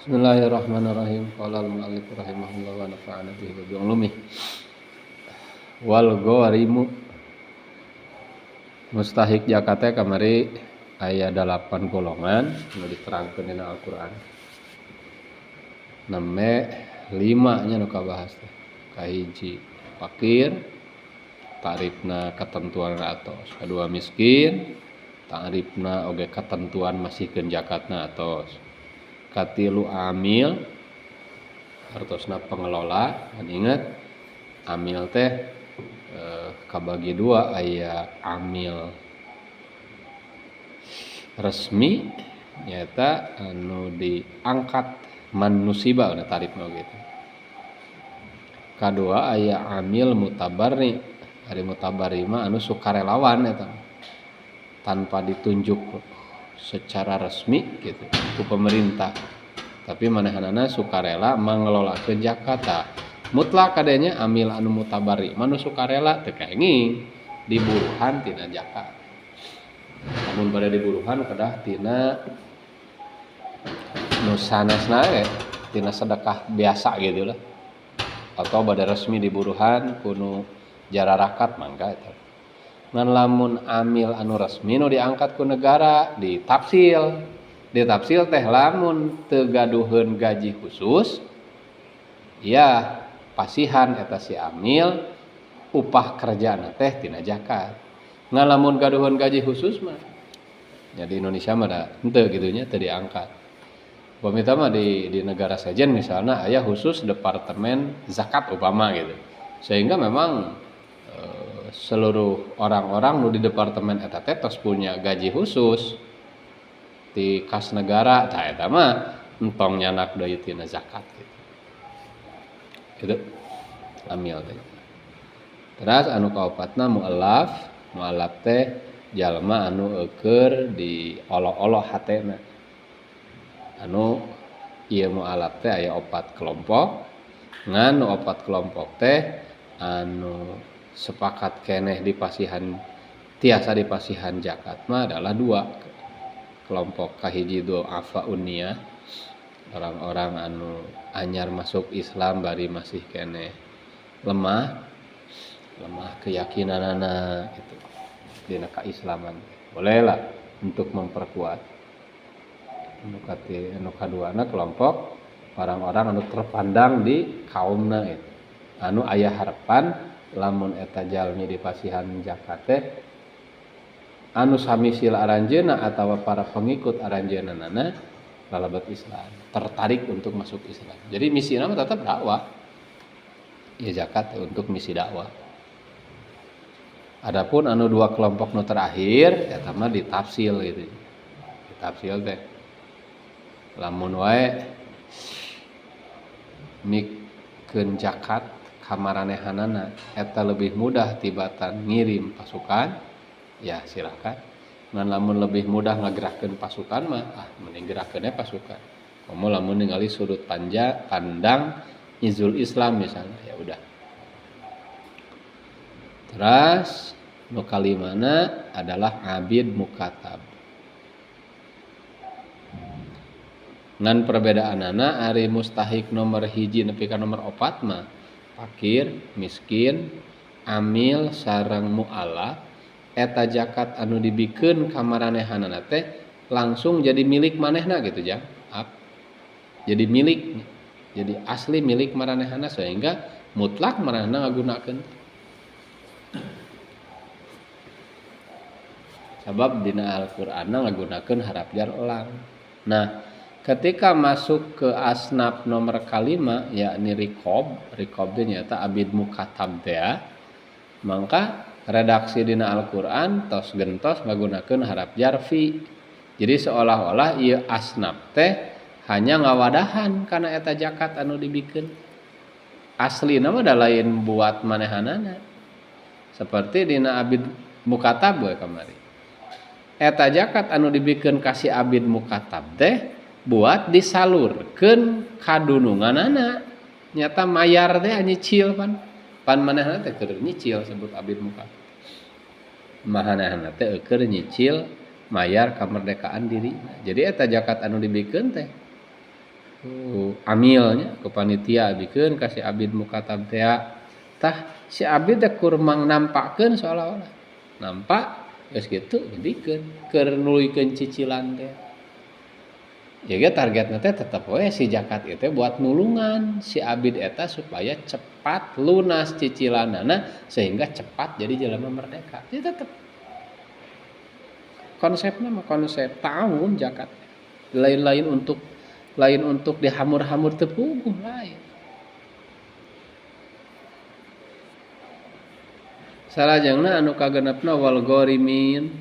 Bismillahirrahmanirrahim. Qala al-mu'allif rahimahullah wa nafa'ana bihi wa bi'ulumih. Wal gharimu mustahik zakat teh kamari aya 8 golongan nu diterangkeun dina Al-Qur'an. Name 5 nya nu kabahas teh. Kahiji fakir, ta'rifna ketentuan atos. Kadua miskin, ta'rifna oge ketentuan masihkeun zakatna atos. Katilu amil, hartosna pengelola. Dan ingat amil teh kabagi dua, aya amil resmi nyata anu diangkat manusiba udah tarifna gitu. Kadua aya amil mutabarri, ari mutabarri mah anu sukarelawan eta tanpa ditunjuk secara resmi gitu ku pemerintah, tapi manehanana sukarela mengelolakeun zakat. Mutlak kadenya amil anu mutabari manu sukarela teu kaenging diburuhan tina zakat. Namun pada diburuhan kedah tina nu sanesna tina sedekah biasa gitu lah, atau pada resmi diburuhan kuno jararakat mangga eta. Ngan lamun amil anu resmi nu diangkat ku negara ditafsil teh lamun teu gaduheun gaji khusus ya pasihan eta si amil upah kerjana teh tina zakat. Ngan lamun gaduheun gaji khusus mah nya di Indonesia mah da henteu kitu nya teu diangkat. Upamita mah di negara sejen misalnya aya khusus departemen zakat upama gitu. Sehingga memang seluruh orang-orang nu di departemen eta teh tos punya gaji khusus di kas negara, tah eta mah entong nyanak deui tina zakat gitu. Gitu amil teh. Terus anu kaopatna mualaf teh jalma anu eukeur di olo-olo hatena. Anu ieu mualaf teh aya 4 kelompok. Ngan nu 4 kelompok teh anu sepakat keneh dipasihan tiasa dipasihan zakat mah adalah 2 kelompok. Kahiji du'afa unniyah, orang-orang anu anyar masuk Islam bari masih keneh lemah keyakinanana gitu dina kaislaman. Bolehlah untuk memperkuat. Anu kaduana kelompok orang-orang anu terpandang di kaumna itu. Anu aya harapan lamun eta jalmi dipasihan zakat teh anu samisil aranjeuna atawa para pengikut aranjeunana lalebet Islam, tertarik untuk masuk Islam. Jadi misina mah tetap dakwah. Ya zakat untuk misi dakwah. Adapun anu 2 kelompok nu terakhir eta mah ditafsil gitu. Ditafsil teh lamun wae mikeun zakat kamaranehanana eta lebih mudah tibatan ngirim pasukan ya silakan. Ngan lamun lebih mudah ngagerakkeun pasukan mah mending gerakkeunnya pasukan. Komo lamun ningali sudut pandang izul Islam misalnya ya udah. Terus nu kalimana adalah abid mukatab. Ngan perbedaanana ari mustahik nomor 1 nepi ka nomor 4 mah fakir, miskin, amil sareng mualaf eta zakat anu dibikeun ka maranehanana teh langsung jadi milik manehna gitu Jang. Jadi milik, jadi asli milik maranehana sehingga mutlak maranehna ngagunakeun. Sabab dina Al-Qur'an ngagunakeun harap jar elang. Nah, ketika masuk ke asnaf nomor kalima yakni riqab teh nyata abid mukatab teh, maka redaksi dina Al-Qur'an tos gentos ngagunakeun harap jar fi. Jadi seolah-olah ieu asnaf teh hanya ngawadahan kana eta zakat anu dibikeun. Aslina mah da lain buat manehanana. Seperti dina abid mukatab we kamari. Eta zakat anu dibikeun ka si abid mukatab teh buat disalurkeun kadununganana. Nyata mayar teh nyicil pan manehna teh keur nyicil sebut abid mukatab. Manehna teh keur nyicil mayar kamerdekaan diri. Jadi eta zakat anu dibikeun teh amilnya ku panitia abikeun ka si abid mukatab teh tah si abid teh kurang nampakkeun seolah-olah nampak geus kitu jadikeun keur nuluykeun cicilan teh jadi targetna teh tetep we si zakat itu buat nulungan si abid eta supaya cepat lunas cicilanana sehingga cepat jadi jelema merdeka jadi tetep konsepnya mah konsep tahun zakat lain untuk dihamur-hamur tepuguh lain. Salajengna anu kagenepna wal ghorimin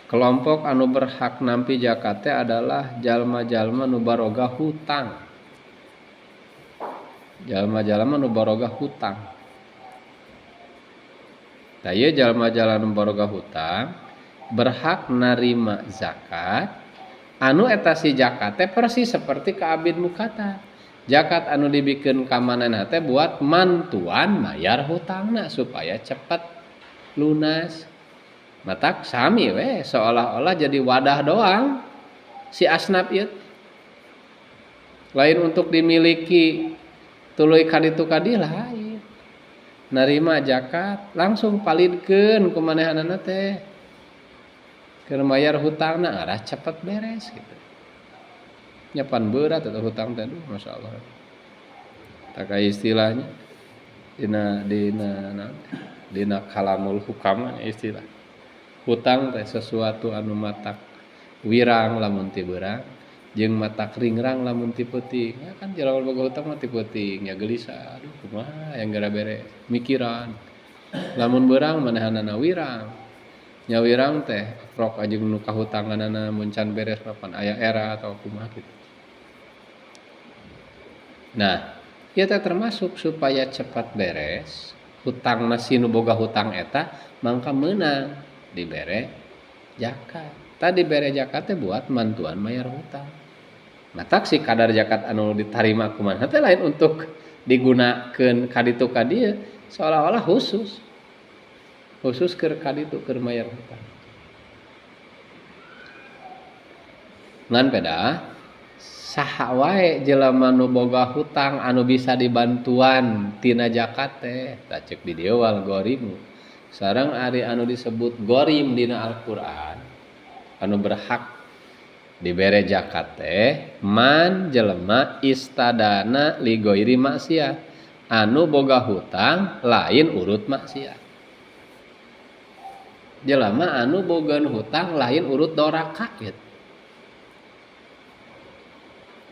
kelompok anu berhak nampi zakat adalah jalma-jalma nu baroga hutang. Jalma-jalma nu baroga hutang. Tah ieu jalma-jalma nu baroga hutang berhak narima zakat anu eta si zakat teh persis seperti ka abid mukata zakat anu dibikeun ka manehna teh buat mantuan mayar hutangna supaya cepat lunas matak sami we seolah-olah jadi wadah doang si asnaf ieu lain untuk dimiliki tuluy kaditu kadi lain narima zakat langsung palidkeun ku manehanana teh keur mayar hutangna arah cepet beres gitu. Nyapan berat atau hutang teh masyaallah. Tak istilahnya dina kalamul hukam istilah. Hutang teh sesuatu anu matak wirang lamun ti beurang jeung matak ringrang lamun ti peuting. Ya kan jelema boga hutang mah ti peuting nya gelisah. Aduh kumaha yang gara beres mikiran. Lamun beurang manehanana wirang. Nyawirang teh rok ajeng nu kahutanganana mun can beres papan aya era atau kumaha kitu. Nah, ieu teh termasuk supaya cepat beres hutangna si nu boga hutang eta mangka meunang dibere zakat. Tadi dibere zakat teh buat mantuan mayar hutang. Matak si kadar zakat anu ditarima kumaha teh lain untuk digunakeun kaditu ka dieu seolah-olah khusus keur kaditu keur mayar hutang. Ngan peda saha wae jelema nu boga hutang anu bisa dibantuan tina zakat teh da ceuk di dieu wal ghorimu. Sareng ari anu disebut ghorim dina Al-Qur'an anu berhak dibere zakat teh man jelema istadana li ghairi maksiat anu boga hutang lain urut maksiat. Jelema anu bogan hutang lain urut doraka gitu.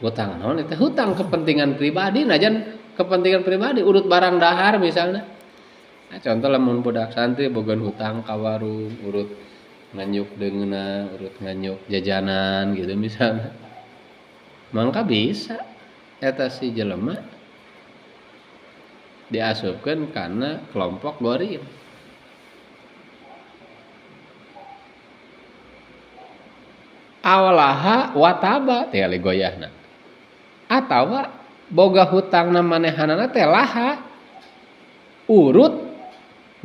Hutang naon eta hutang kepentingan pribadi najan kepentingan pribadi urut barang dahar misalnya. Nah, contoh lamun budak santri bogan hutang ka warung urut nganyuk deungeuna urut nganyuk jajanan gitu misalnya. Mangka bisa eta si jelema diasupkeun kana kelompok ghorim. Awalaha wataba teh ali goyahna atawa boga hutangna manehanana teh laha urut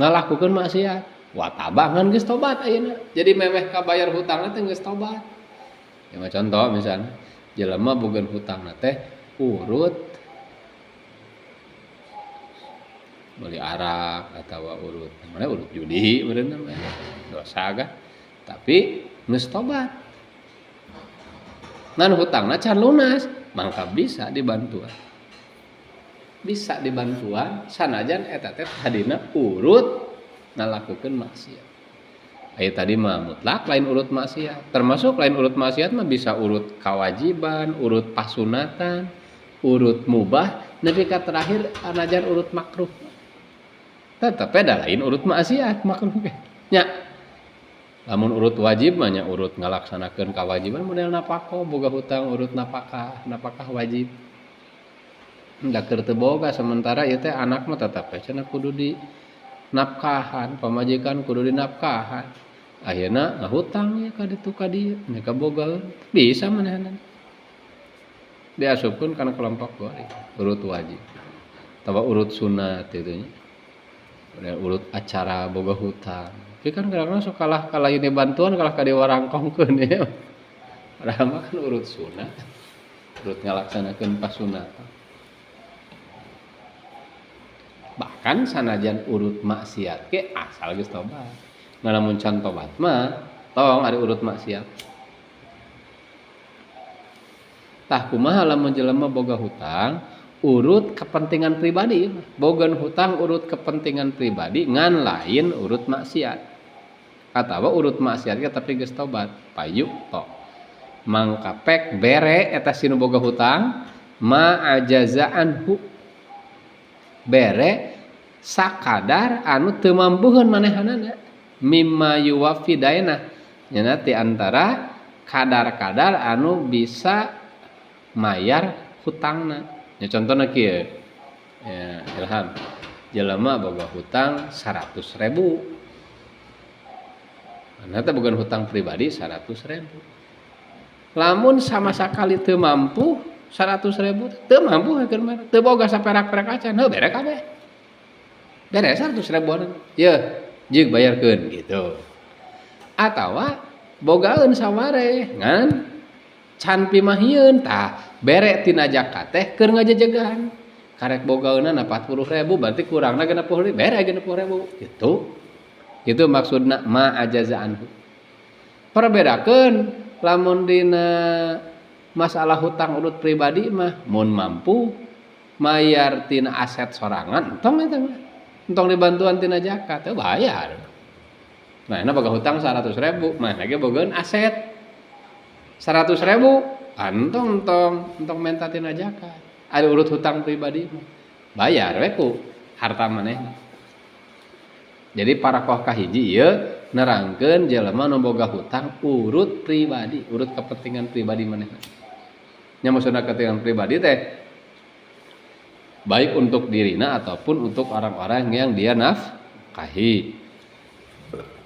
ngalakukeun maksiat wataba ngan geus tobat ayeuna jadi memeh ka bayar hutangna teh geus tobat ya contoh misalnya jelema boga hutangna teh urut beli arak atawa urut judi meureunna dosa gah tapi geus tobat ngan hutangna can lunas mangka bisa dibantuan sanajan eta teh hadina urut ngalakukeun maksiat aya tadi mah mutlak lain urut maksiat termasuk lain urut maksiat mah bisa urut kawajiban urut pasunatan urut mubah nepi ka terakhir anajan urut makruh tetep da lain urut maksiat makruh nya lamun urut wajib mah nya urut ngalaksanakeun kawajiban model napako boga hutang urut napakah wajib da keur teu boga sementara ieu teh anak mah tetep cenah kudu di napkahan pamajikan kudu dinapkahan ayeuna ngahutang ya ka ditu ka dieu nya kabogaeun bisa manehna diasupkeun kana kelompok gori urut wajib atawa urut sunat itu nya urut acara boga hutang tapi kan kadang-kadang sok kalah ini bantuan kalah ka diwarangkongkeun ya. Padahal mah kan urut sunat. urut ngalaksanakeun pasunatan. Bahkan sanajan urut maksiat ke asal geus tobat. Nah lamun can tobat mah tong ari urut maksiat. Tah kumaha lamun jelema boga hutang urut kepentingan pribadi, bogan hutang urut kepentingan pribadi ngan lain urut maksiat. Atawa urut maksiat ge tapi geus tobat, payu tok. Mangkapek bere eta sinu boga hutang ma ajazaanhu. Bere sakadar anu teu mampuheun manehanana mimma yuwaffi daina. Nya ti antara kadar-kadar anu bisa mayar hutangna. Ya contohna kieu. Ya, Ilham. Jelema boga hutang 100.000. Nah, eta bukan hutang pribadi 100.000. Lamun sama sekali teu mampu 100.000 teu mampu hakeun mah. Teu boga saperak-perak acan, heuh bere kabeh. Bere 100.000-an. Ye, jeug bayarkeun gitu. Atawa bogaeun saware ngan can pimahieun tah bere tina zakat teh keur ngajejegan. Karek bogaeunana 40.000 berarti kurangna 60.000 bere 60.000 gitu. Itu maksudna ma ajazaan. Perbedakeun lamun dina masalah hutang urut pribadi mah mun mampu mayar tina aset sorangan entong eta mah. Entong dibantuan tina zakat teh bayar. Nah, ini boga hutang 100.000, mah lagi bogaeun aset 100.000, entong menta tina zakat. Ada urut hutang pribadi mah bayar we ku harta manehna. Jadi parakoh kahiji ieu nerangkeun jelema nu boga hutang urut pribadi, urut kepentingan pribadi manehna. Nya maksudna kepentingan pribadi teh baik untuk dirina ataupun untuk orang-orang yang dia nafkahi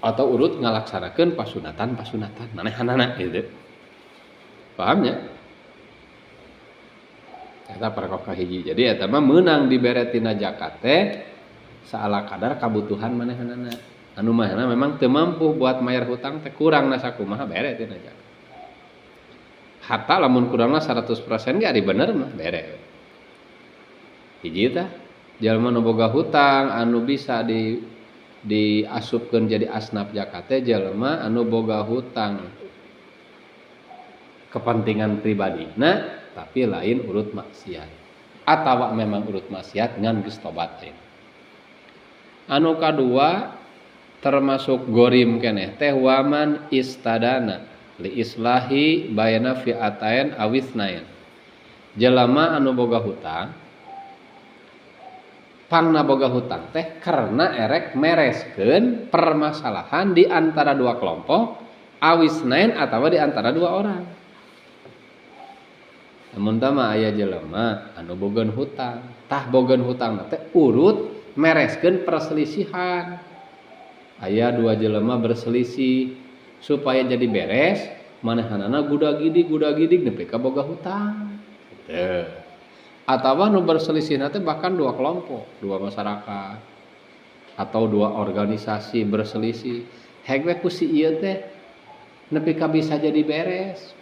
atau urut ngalaksanakeun pasunatan manehanana gitu. Pahamnya? Eta parakoh kahiji. Jadi eta mah meunang dibere tina zakat teh saala kadar kabutuhan manehanana. Anu mahna memang teu mampu buat mayar hutang teh kurangna sakumaha bere tina zakat. Hatta lamun kurangna 100% ge ari bener mah bere. Hiji tah jalma nu boga hutang anu bisa diasupkeun jadi asnaf zakat teh jalma anu boga hutang kepentingan pribadina tapi lain urut maksiat. Atawa memang urut maksiat ngan geus tobat teh. Anu kadua termasuk gorim keneh teh waman istadana li islahi bayna fi'atain awisnain. Jelema anu boga hutang pangna boga hutang teh karena erek mereskeun permasalahan di antara dua kelompok awisnain atawa di antara dua orang. Namun tama aya jelema anu bogeun hutang, tah bogeun hutang teh urut mereskeun perselisihan. Aya dua jelema berselisih supaya jadi beres, manehanana gudag-gidig nepi ka boga hutang. Gitu. Atawa nu berselisih teh bahkan dua kelompok, dua masyarakat atau dua organisasi berselisih. Heg we ku si ieu teh nepi ka bisa jadi beres.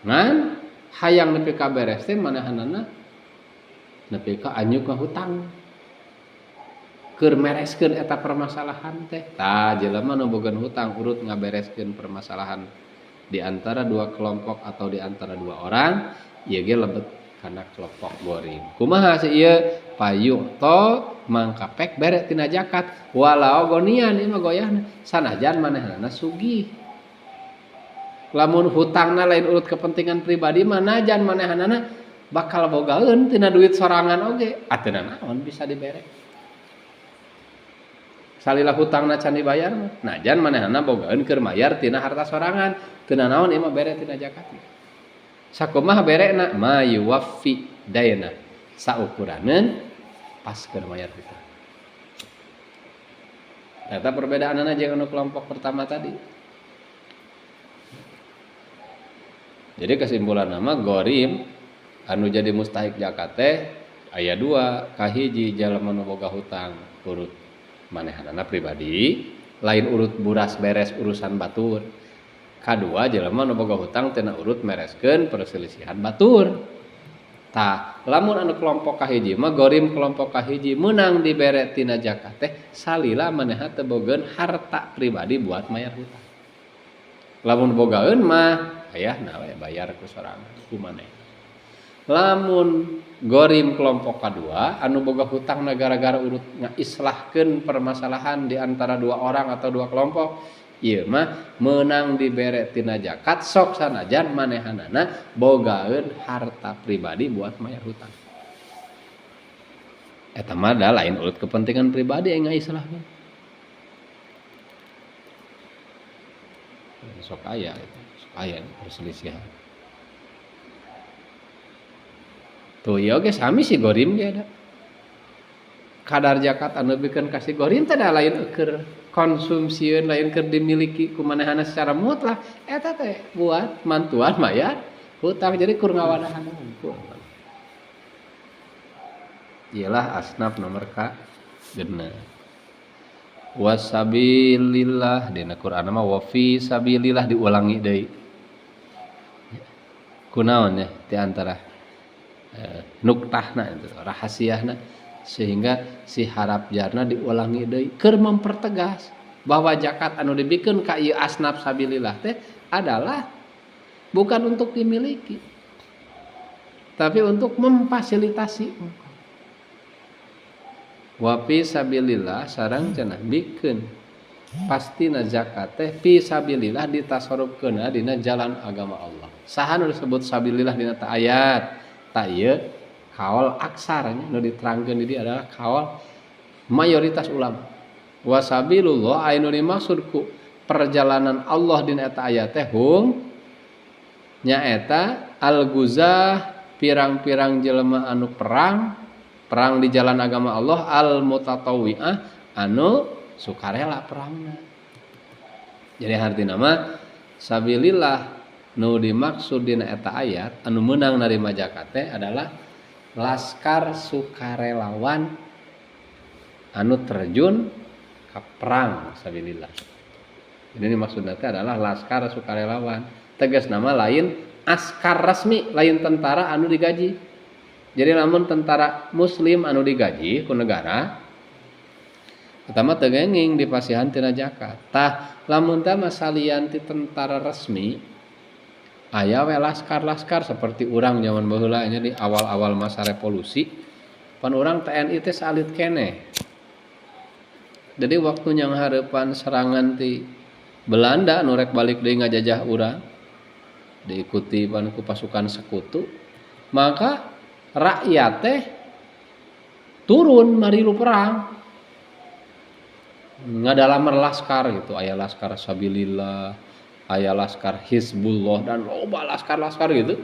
Ngan hayang nepi ka beres teh manehanana nepi ka anyuk ka hutang. Keur mereskeun eta permasalahan teh. Tah jelema nu bogeun hutang urut ngabereskeun permasalahan di antara dua kelompok atau di antara dua orang, ieu ge lebet kana kelompok gorim. Kumaha si ieu payu to mangkapek bere tina zakat walau gonian ieu mah goyahna sanajan manehanana sugih. Lamun hutangna lain urut kepentingan pribadi mah najan manehanana bakal bogaeun tina duit sorangan oge. Atuhna naon bisa dibere. Salila hutangna can dibayar mah najan manehanana bogaeun keur mayar tina harta sorangan. Teu naon ieu mah bere tina zakat. Sakumaha berena ma yuwaffi daina saukuraneun pas keur mayar hutang. Eta perbedaanana jeung anu kelompok pertama tadi. Jadi kesimpulan nama gorim anu jadi mustahik zakat teh aya dua, kahiji jalma nu boga hutang urut manehanana pribadi, lain urut buras beres urusan batur. Kadua jelema nu boga hutang teu urut mereskeun perselisihan batur. Tah, lamun anu kelompok kahiji mah gorim kelompok kahiji menang dibere tina zakat teh salila maneha teu bogeun harta pribadi buat mayar hutang. Lamun bogaeun mah ayahna we bayar ku sorangan ku maneh. Lamun gorim kelompok kadua anu boga hutang gara-gara urut ngaislahkeun permasalahan di antara dua orang atau dua kelompok, ieu mah meunang dibere tina zakat sok sanajan manehanana bogaeun harta pribadi buat mayar hutang. Eta mah da lain urut kepentingan pribadi yang ngaislahkeun. Sok aya perselisihan. Tuh ieu ge sami si gorim ge ada. Kadar zakat anu bikeun kasih gorim teh da lain keur konsumsieun lain keur dimiliki ku manehana secara mutlak eta teh buat mantuan mayar hutang jadi kur ngawadahan hungkul. Iyalah asnaf nomor ka genep. Wasabilillah dina Quran mah wa fi sabilillah diulangi deui. Kunaon ya di antara nuktahna itu rahasiahna sehingga si harap jarna diulangi deui keur mempertegas bahwa zakat anu dibikeun ka ieu asnaf sabilillah teh adalah bukan untuk dimiliki tapi untuk memfasilitasi. Wa fi sabilillah sareng cenah bikeun pastina zakat teh fi sabilillah ditasarrufkeunna dina jalan agama Allah. Saha nu disebut sabilillah dina ayat ta ieu kaul aksaranya nu diterangkeun di dieu adalah kaul mayoritas ulama. Wasabilullah anu dimaksud ku perjalanan Allah dina eta ayat teh nyaeta al-guzah pirang-pirang jelema anu perang di jalan agama Allah al-mutatawwi'ah anu sukarela perangna. Jadi artina mah sabilillah nu dimaksud dina eta ayat anu meunang narima zakat teh adalah laskar sukarelawan anu terjun ka perang sabilillah. Jadi maksudna teh adalah laskar sukarelawan. Tegas nama lain askar resmi, lain tentara anu digaji. Jadi lamun tentara muslim anu digaji ku negara pertama teu genging dipasihan tina zakat. Tah lamun teh masalian ti tentara resmi aya we laskar-laskar seperti urang zaman baheula nya di awal-awal masa revolusi pan urang TNI teh salit keneh. Jadi waktu yang hareupan serangan ti Belanda anu rek balik deui ngajajah urang diikuti pan ku pasukan sekutu, maka rakyat teh turun marilu perang. Ngadalamar laskar gitu, aya laskar sabilillah, aya laskar Hizbullah dan loba laskar-laskar gitu.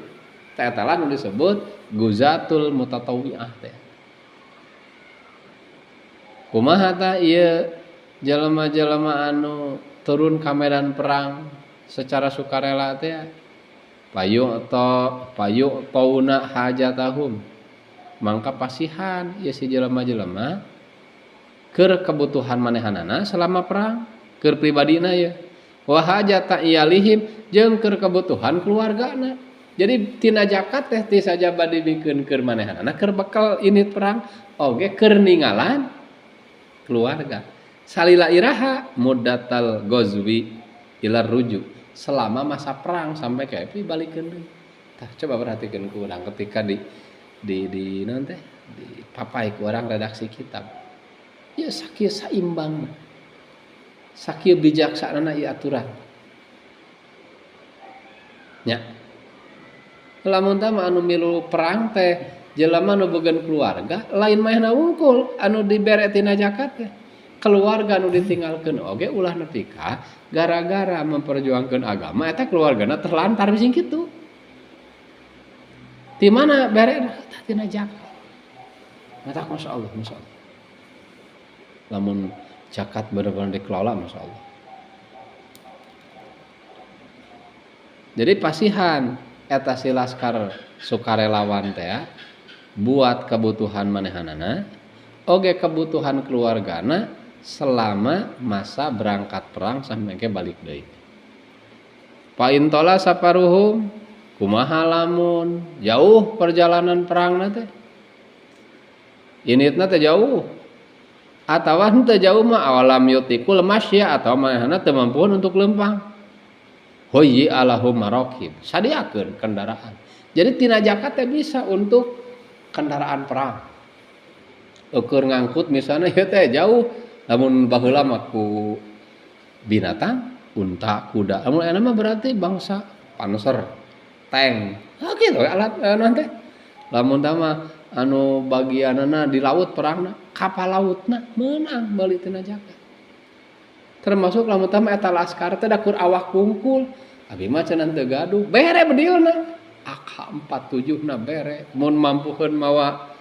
Eta lah nu disebut guzatul mutatawwi'ah teh. Kumaha ta ieu jelema-jelema anu turun ka medan perang secara sukarela teh payu tauna hajatahum. Mangka pasihan ieu si jelema-jelema keur kebutuhan manehanana selama perang, keur pribadina ya. Wa hajata iyalihim jeung keur kebutuhan keluargana. Jadi tina zakat teh ti saja bade bikeun keur manehanana keur bekal init perang oge keur ningalan keluarga. Salila iraha muddatal ghazwi ilar rujuk selama masa perang sampai ke epi balikeun deui. Tah coba perhatikeun ku urang ketika di naon teh dipapai ku urang redaksi kitab. Ya sakieu saimbang. Sakieu bijaksanana ieu aturan. Nya. Lamun tah anu milu perang teh jelema nu bogan keluarga lain maehna wungkul anu dibere tina zakat teh. Keluarga anu ditinggalkeun oge ulah nepi ka gara-gara memperjuangkeun agama eta keluargana terlantar bising kitu. Di mana bere tina zakat. Eta masyaallah. Lamun zakat bener-bener dikelola masyaallah. Jadi pasihan eta si laskar sukarelawan teh buat kebutuhan manehanana oge kebutuhan keluargana selama masa berangkat perang sampai ke balik deui. Fa intola saparuhum kumaha lamun jauh perjalanan perangna teh. Initna teh jauh. Atawa henteu jauh mah awalam yutikul masya atau manehna teu mampuan untuk lempang. Hoyi alahum marokib. Sadiakeun kendaraan. Jadi tina zakat teh bisa untuk kendaraan perang. Ukur ngangkut misalnya ya teh jauh lamun baheula mah ku binatang, unta, kuda. Lamun aya mah berarti bangsa panser, tank. Kitu alat nanti. Lamun tah mah anu bagianna di laut perangna, kapal lautna meunang balik tina zakat. Termasuk lamun tah mah eta laskar teh da kur awak kungkul. Abi mah cenah teu gaduh, bere bedilna. AK-47 na bere. Mun mampukeun mawa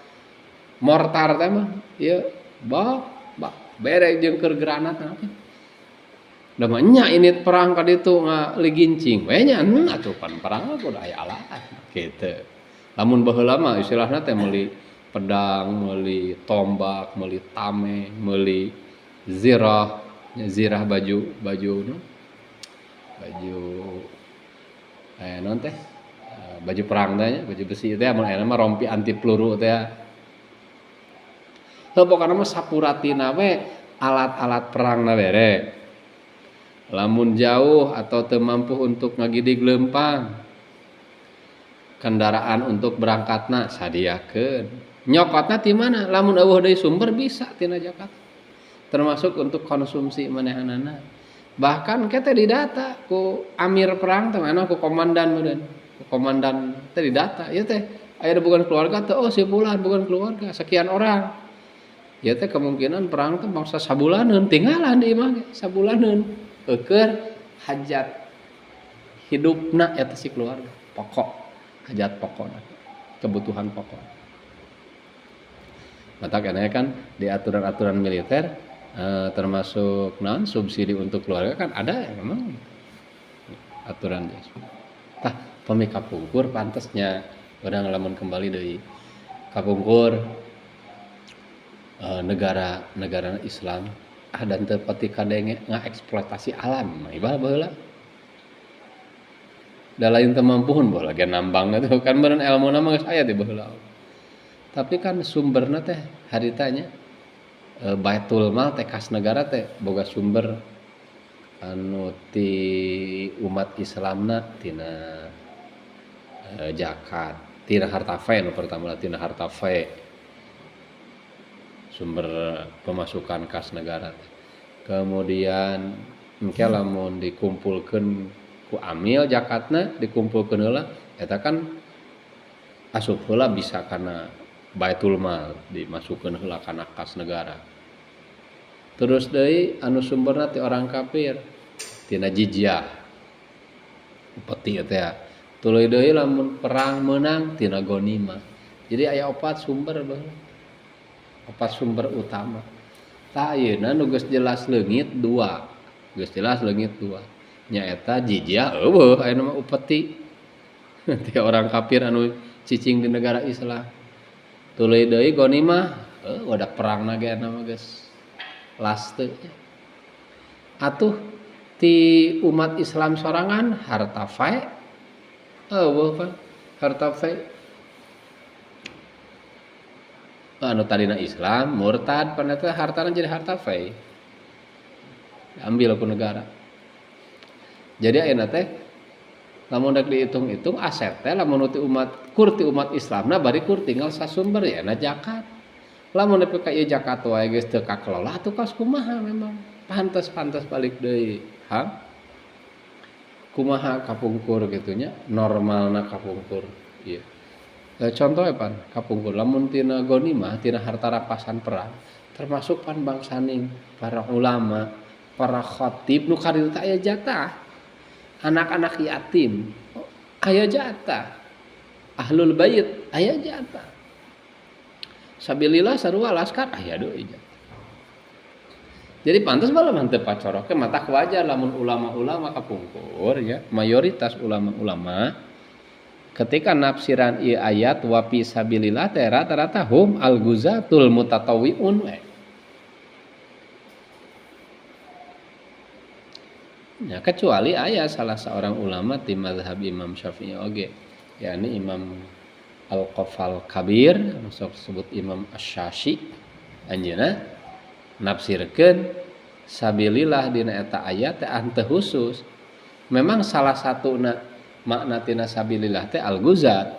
mortar teh mah ieu bak bere jeung keur granat nanti. Da mah nya ini perang ka ditu ngaligincing we nya atuh pan perang mah kudu aya alat kitu. Lamun baheula mah istilahna teh meuli pedang, meuli tombak, meuli tameng, meuli zirah, baju nu baju non teh baju perang teh baju besi teh mun aya mah rompi anti peluru teh. Heuh pokona mah sapuratina we alat-alat perangna bere. Lamun jauh atau teu mampu untuk ngagidig leumpang kendaraan untuk berangkatna sadiakeun. Nyokotna ti mana? Lamun eueuh deui sumber bisa tina zakat. Termasuk untuk konsumsi manehanana. Bahkan kita didata ku amir perang teh mana ku komandan meureun. Ku komandan teh didata, ieu teh aya bukan keluarga teh oh si fulan bukan keluarga sekian orang. Ieu teh kemungkinan perang teh bangsa sabulaneun tinggalan di imah sabulaneun. Keur hajat hidupna eta si keluarga, pokok, hajat pokokna, kebutuhan pokok. Mata keneh kan di aturan-aturan militer termasuk subsidi untuk keluarga kan ada ya memang aturan dia. Tah pemi kapungkur pantesnya urang lamun kembali deui kapungkur negara Islam dan teu pati kadenge ngaeksploitasi alam ibarat baheula. Da lain teu mampuhun baheula ge nambangna teh kan meureun elmuna mah geus aya di baheula. Tapi kan sumberna teh haritanya Baitul Mal teh kas negara teh boga sumber anu ti umat Islamna tina zakat, tina harta fe nu pertama tina harta fe. Sumber pemasukan kas negara. Kemudian engke lamun dikumpulkeun ku amil zakatna dikumpulkeun heula eta kan asup heula bisa kana Baitul Mal dimasukkeun heula kana kas negara. Terus deui anu sumberna ti orang kafir tina jizyah. Upeti eta. Tuluy deui lamun perang meunang tina ghanimah. Jadi aya 4 sumber baheula. 4 sumber utama. Tah ayeuna nu geus jelas leungit 2. Geus jelas leungit 2. Nyaeta jizyah eueuh aya mah upeti. Ti orang kafir anu cicing di negara Islam. Tuluy deui ghanimah, wadah perangna ge eta mah geus las teu. Atuh ti umat Islam sorangan harta fae. Eueuh pan harta fae. Anu tadina Islam murtad pan eta hartana jadi harta fai ambil ku negara. Jadi ayeuna teh lamun dak dihitung-hitung aset teh lamun ti umat Islamna bari kur tinggal sasumber ya na zakat. Lamun nepi ka ieu zakat wae geus teu kakelola atuh kos kumaha memang pantes balik deui. Kumaha kapungkur kitu nya normalna kapungkur ieu. Contoh pan kapungkur lamun tina ghanimah tina harta rampasan perang termasuk pan bangsaning para ulama, para khatib nu karita aya jatah. Anak-anak yatim aya jatah. Ahlul bait aya jatah. Sabilillah sarua laskar aya deui jatah. Jadi pantes bala mah teu pacoroke mata wajar lamun ulama-ulama kapungkur ya, mayoritas ulama-ulama ketika nafsiran ieu ayat wa fi sabilillah teh rata-rata hum al-guzatul mutatawwiun we. Ya, kecuali aya salah seorang ulama di mazhab Imam Syafi'i oge, yakni Imam Al-Qafal Kabir, sok disebut Imam Asy-Syashi. Anjeunna nafsirkeun sabilillah dina eta ayat teh ante khusus. Memang salah satuna makna tina sabilillah teh al-ghuzat.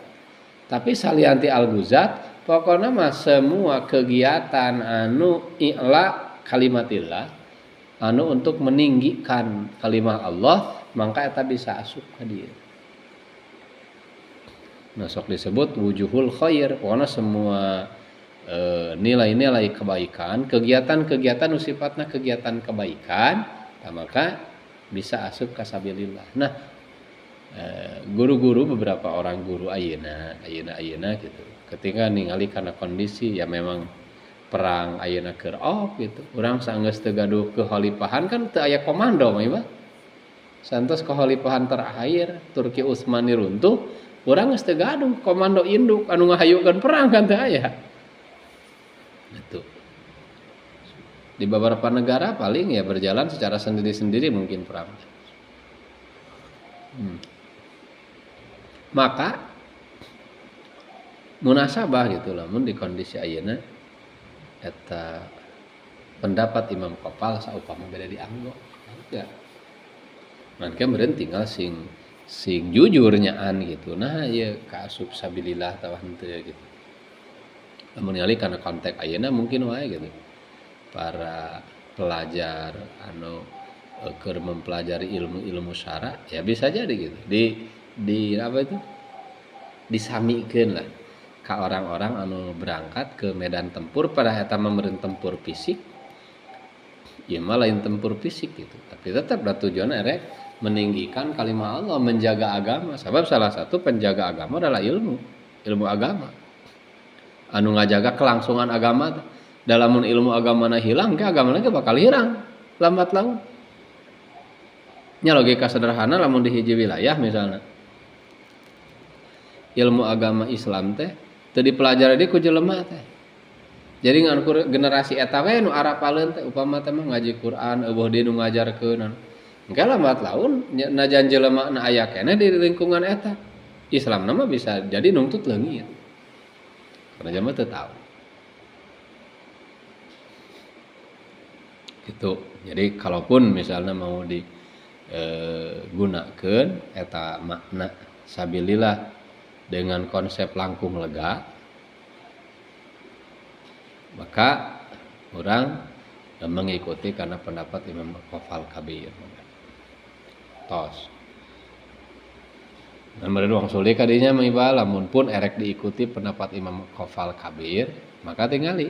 Tapi salianti al-ghuzat pokokna mah semua kegiatan anu i'la kalimatillah anu untuk meninggikan kalimah Allah, maka eta bisa asup ka dieu. Nah, sok disebut wujuhul khair, pokoknya semua nilai-nilai kebaikan, kegiatan-kegiatan nu sifatna kegiatan kebaikan, maka bisa asup ka sabilillah. Nah, guru-guru beberapa orang guru ayeuna gitu. Ketika ningali kana kondisi ya memang perang ayeuna keur gitu. Urang saenggeus teu gaduh kekhalifahan kan teu aya komando mah. Santos kekhalifahan terakhir Turki Utsmani runtuh, urang geus teu gaduh komando induk anu ngahayukeun perang kan teu aya. Gitu. Di beberapa negara paling ya berjalan secara sendiri-sendiri mungkin perang. Maka munasabah gitu lamun di kondisi ayeuna eta pendapat Imam Qafal saupama beda dianggo. Ya. Mangke meureun tinggal sing jujur nyaan gitu. Nah, ieu kaasup sabilillah tah henteu gitu. Lamun ningali kana konteks ayeuna mungkin wae gitu. Para pelajar anu keur mempelajari ilmu-ilmu syara ya bisa jadi gitu. Di apa itu? Disamikeun lah ka orang-orang anu berangkat ke medan tempur pada eta mah meureun tempur fisik. Ya mah lain tempur fisik gitu. Tapi tetap da tujuan erek meninggikan kalimat Allah, menjaga agama. Sebab salah satu penjaga agama adalah ilmu agama. Anu ngajaga kelangsungan agama. Dalamun ilmu agamana hilang, ke agamana ge bakal hirang lambat laun. Nya logika sederhana lamun di hiji wilayah misalnya. Ilmu agama Islam teh teu dipelajari deui ku jelema teh. Jadi ngan generasi eta we nu arapaleun teh upama teh mah ngaji Quran eueuh deui nu ngajarkeun. Engke lambat laun najan jelema na aya keneh di lingkungan eta. Islamna mah bisa jadi nungtut leungit. Karena jelema teu tahu. Gitu. Jadi kalaupun misalnya mau digunakeun eta makna sabilillah dengan konsep langkung lega, maka orang mengikuti karena pendapat Imam Qafal Kabir. Tos. Dan meureun wong sule kadinya mah lamun pun erek diikuti pendapat Imam Qafal Kabir, maka tingali.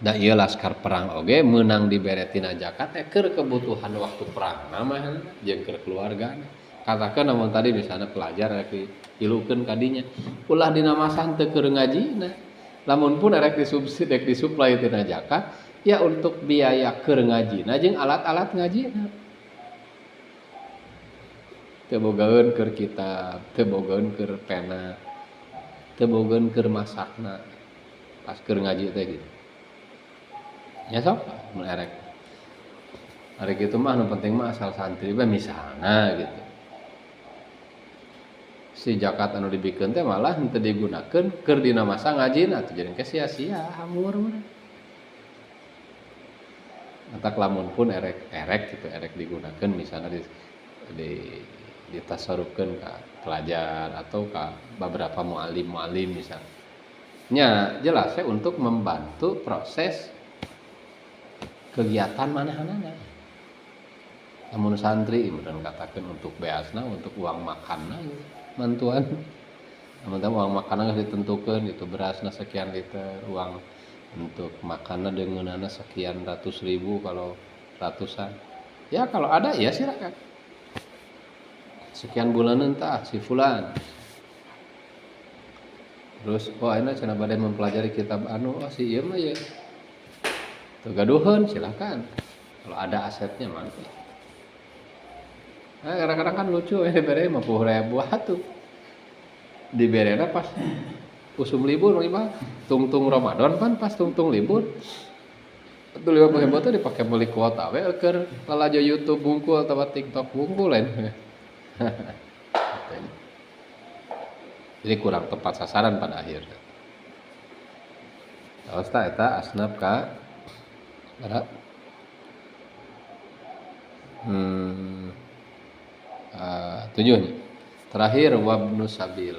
Da ieu laskar perang oge meunang diberetina zakat teh keur kebutuhan waktu perang mah jeung keur keluargana. Katakan namun tadi misalnya pelajar rek diilukeun kadinya ulah dina masa teu keur ngajina lamun pun rek disubsidi rek disuplai tina zakat ya untuk biaya keur ngajina jeung alat-alat ngajina teu bogaeun keur kitab teu bogaeun keur pena teu bogaeun keur masakna pas keur ngaji teh gitu nya sok mun erek kitu mah anu penting mah asal santri bae misalna gitu si zakat anu dibikeun teh malah henteu digunakeun keur dina masa ngajina atuh jadi ke sia-sia hamur mah. Atak lamun pun erek gitu erek digunakeun misalnya ditasarufkeun ka pelajar atau ka beberapa muallim misalnya. Nya jelas ya untuk membantu proses kegiatan manahanana. Lamun santri kemudian katakan untuk beasna untuk uang makanna gitu. Mantuan namun uang makanan geus ditentukeun itu berasna sekian liter uang untuk makanan dengeunana sekian ratus ribu kalau ratusan ya kalau ada ya silakan sekian bulanan tah si fulan terus ayeuna cenah bade mempelajari kitab anu si ieu mah ya teu gaduheun silakan kalau ada asetnya mah. Nah, kadang-kadang kan lucu bere 50.000 atuh. Diberena pas usum libur mah tungtung Ramadan pan pas tungtung libur. Betul 50.000 teh dipake beli kuota we keur lalajo YouTube bungkul atau TikTok bungkul lain. Jadi kurang tepat sasaran pada akhirnya. Terus eta asnaf ka bara tujuh. Terakhir wabnu sabil.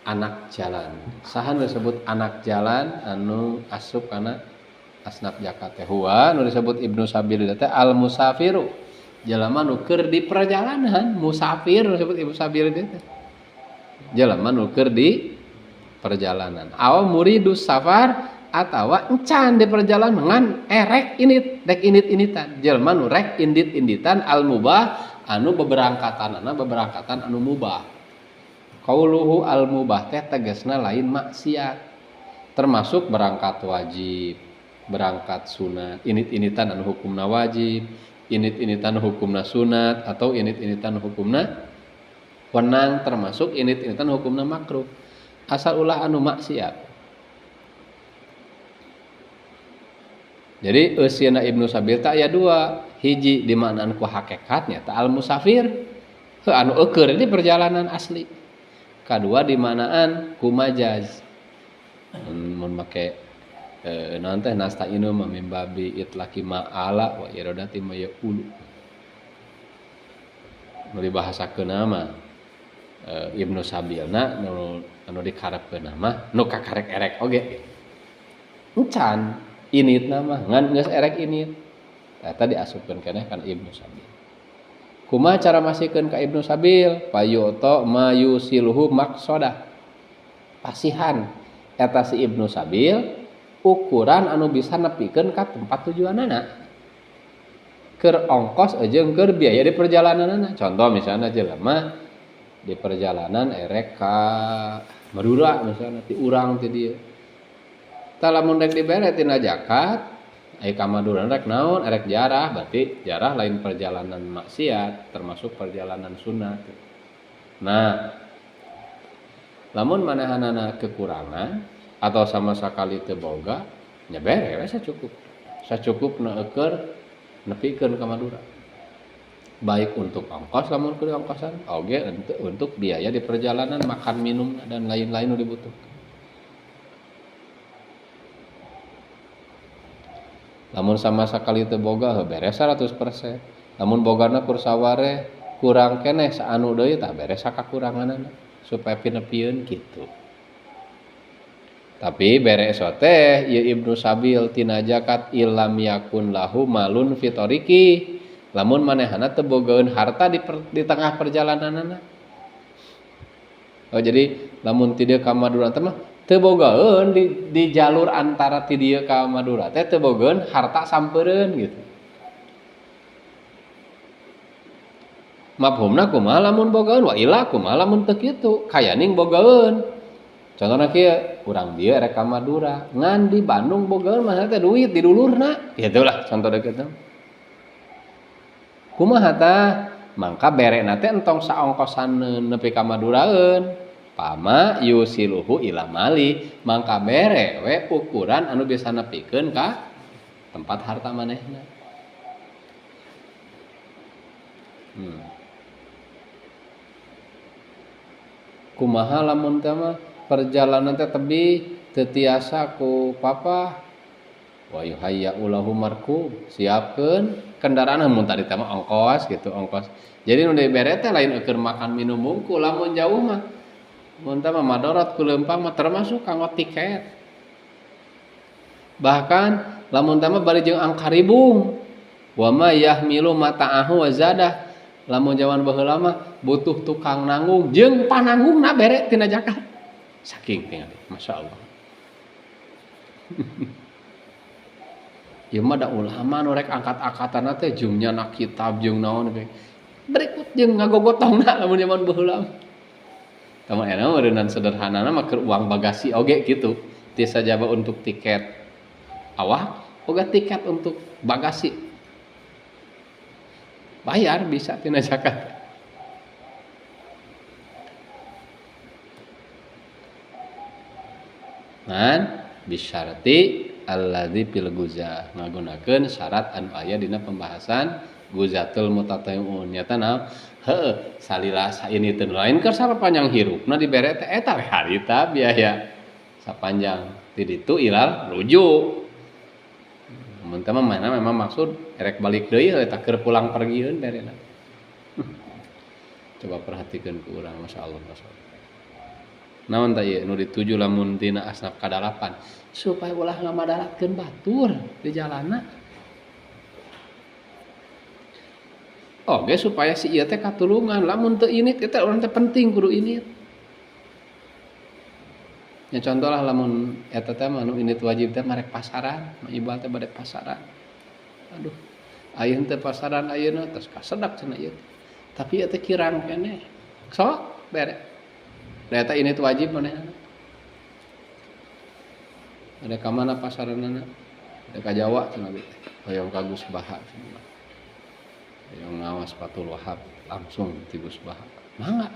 Anak jalan. Saha nu disebut anak jalan anu asup kana asnaf zakat teh huwa nu disebut ibnu sabil teh al musafiru. Jalema nu keur di perjalanan, musafir nu disebut ibnu sabil teh. Jalema nu keur di perjalanan. Aw muridus safar atawa encan di perjalanan ngan rek init, rek init-initan. Jalema nu rek indit-inditan al mubah anu beberangkatan anu mubah. Qauluhu al mubah teh tegasna lain maksiat. Termasuk berangkat wajib, berangkat sunat, init-initan anu hukumna wajib, init-initan hukumna sunat atau init-initan hukumna wenang, termasuk init-initan hukumna makruh. Asal ulah anu maksiat. Jadi eusieuna ibnu sabil teh aya dua, hiji dimaknaan ku hakikatnya teh al musafir, anu eukeur di perjalanan asli. Kedua dimaknaan ku majaz. Mun make naon teh nasta'inu min babi itlaqi ma'ala wa iradati ma yaqulu. Nu dibahasakeun mah ibnu sabilna nu dikarepkeun mah nu kakarek erek oge. Encan initna mah ngan geus erek init. Eta diasupkeun keneh kana ibnu sabil. Kumaha cara masihkeun ka ibnu sabil? Fayu'ta mayusiluhu maqsadah. Pasihan eta si ibnu sabil ukuran anu bisa nepikeun ka tempat tujuanana. Keur ongkos jeung keur biaya di perjalananana. Contoh misalnya jelema di perjalanan erek ka Madura misalnya ti urang ti dieu. Tah lamun rek dibere tina zakat ka Madura rek naon erek jarah, berarti jarah lain perjalanan maksiat termasuk perjalanan sunat. Nah, lamun manehanana kekurangan atau sama sakali teu boga nya bere we sacukup. Sacukupna eukeur nepikeun ka Madura. Baik untuk ongkos lamun keur ongkosan, oge untuk biaya di perjalanan makan minum dan lain-lain nu dibutuhkan. Lamun sama sakali teu boga beres 100%. Lamun bogana kursaware kurang keneh saanu deui tah beres sakakuranganana supaya pinepieun kitu. Tapi beres teh ieu ibnu sabil tina zakat illam yakun lahu malun fitoriki. Lamun manehana teu bogaeun harta di tengah perjalananana. Oh jadi lamun ti dieu ka Madura teh mah teu bogaeun di jalur antara ti dieu ka Madura teh teu bogaeun harta sampeureun gitu. Mafhumna kumaha lamun bogaeun wa ila kumaha lamun teu kitu kayaning bogaeun. Contohna kieu urang dieu erek ka Madura ngan di Bandung bogaeun mah teh duit di dulurna kitu lah contoh deuketna. Kumaha tah mangka berena teh entong saongkosan nepi ka Maduraeun. Pama yusiluhu ila mali mangka bere we ukuran anu bisa nepikeun ka tempat harta manehna. Kumaha lamun teh mah perjalanan teh tebih teu tiasa ku papa wa yuhayya ulahu markub siapkeun kendaraan mun tadi teh mah ongkos gitu ongkos. Jadi nu dibere teh lain eukeur makan minum bungkul lamun jauh mah mun teh mah madarat ku leumpang mah termasuk kanggo tiket. Bahkan lamun teh mah bari jeung angkaribung. Wa ma yahmilu mata'ahu wa zadah. Lamun zaman baheula mah butuh tukang nanggung jeung pananggungna bere tina zakat. Saking tingali, masyaallah. Ieu mah da ulama nu rek angkat-angkatanna teh jeung nyana kitab jeung naon ge. Berikut jeung ngagogotongna lamun zaman baheula. Tama enak meureunnan sederhanana mah keur uang bagasi oge kitu. Ti sajaba untuk tiket awak, boga tiket untuk bagasi. Bayar bisa tina zakat. Man bisyarti alladzi fil guza ngagunakeun syarat anu aya dina pembahasan guzatul mutatayyun nyata naon heuh salila saeuniteun lain keur sapanjang hirupna dibere teh eta we harita biaya sapanjang ti ditu ilal rujuk mun teh mana memang maksud erek balik deui eta keur pulang pergieun darena coba perhatikeun ku urang masyaallah naon tah ieu nu dituju lamun tina asnaf kadalapan supaya ulah ngamadaratkeun batur di jalanna oge supaya si ieu teh katulungan lamun teu init eta urang teh penting kudu init nya contoh lah lamun eta teh anu init wajib teh marek pasaran ibal teh bade pasaran aduh ayeuna teh pasaran ayeuna tos kasedak cenah ieu tapi ieu teh kirang keneh sok bere da eta init wajib manehna ada ka mana pasaranana ada ka Jawa cenah teh hoyong ka Gus Baha hoyong ngawas Fatul Wahab langsung ti Gus Baha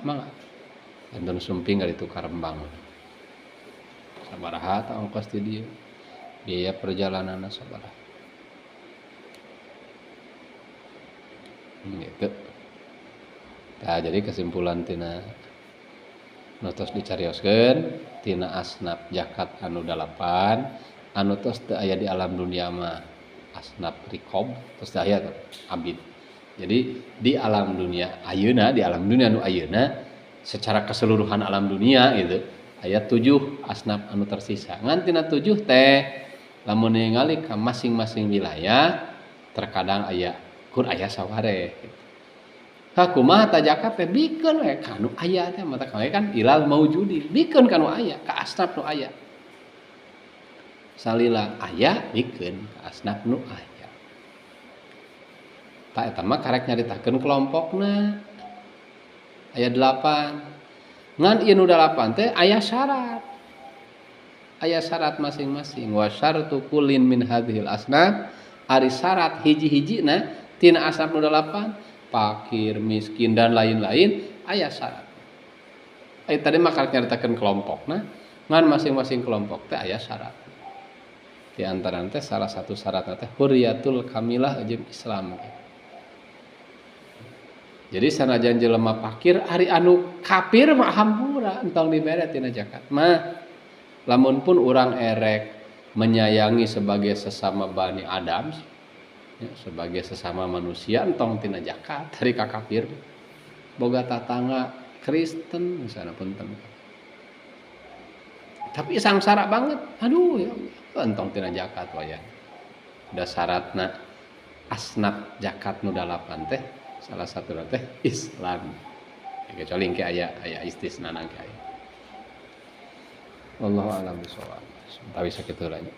mangga enten sumping ka ditu ka Rembang sabaraha tah ongkos ti dieu biaya perjalananna sabaraha gitu. Nah, jadi kesimpulan tina nu tos dicarioskeun tina asnaf zakat anu 8 anu tos teu aya di alam dunia mah asnaf riqab tos teu aya abid. Jadi di alam dunia ayeuna di alam dunia anu ayeuna secara keseluruhan alam dunia gitu aya 7 asnaf anu tersisa. Ngan tina 7 teh lamun ningali ka masing-masing wilayah terkadang aya kur aya sawareh gitu. Kumaha ta zakat teh bikeun we kanu aya teh mata kan ilal maujudi bikeun kanu aya ka asnaf nu aya salila aya bikeun ka asnaf nu aya ta eta mah karek nyaritakeun kelompokna aya 8 ngan ieu nu 8 teh aya syarat masing-masing wa syartu kullin min hadhil asnaf ari syarat hiji-hijina tina asnaf nu 8 fakir, miskin dan lain-lain aya syarat. Tadi mah karek nyaritakeun kelompokna, ngan masing-masing kelompok teh aya syarat. Di antara teh salah satu syaratna teh hurriyatul kamilah jeung Islam. Jadi sanajan jelema fakir ari anu kafir mah hampura entong dibere tina zakat. Mah lamun pun urang erek menyayangi sebagai sesama Bani Adam sebagai sesama manusia entong tina zakat dari ka kafir boga tatangga Kristen misalnya punten tapi sangsara banget aduh ya entong tina zakat wayah da syaratna asnaf zakat nu 8 teh salah satu teh Islam kecuali engke aya istisna nang aya wallahu a'lam bishawab tawi sakitu lanjut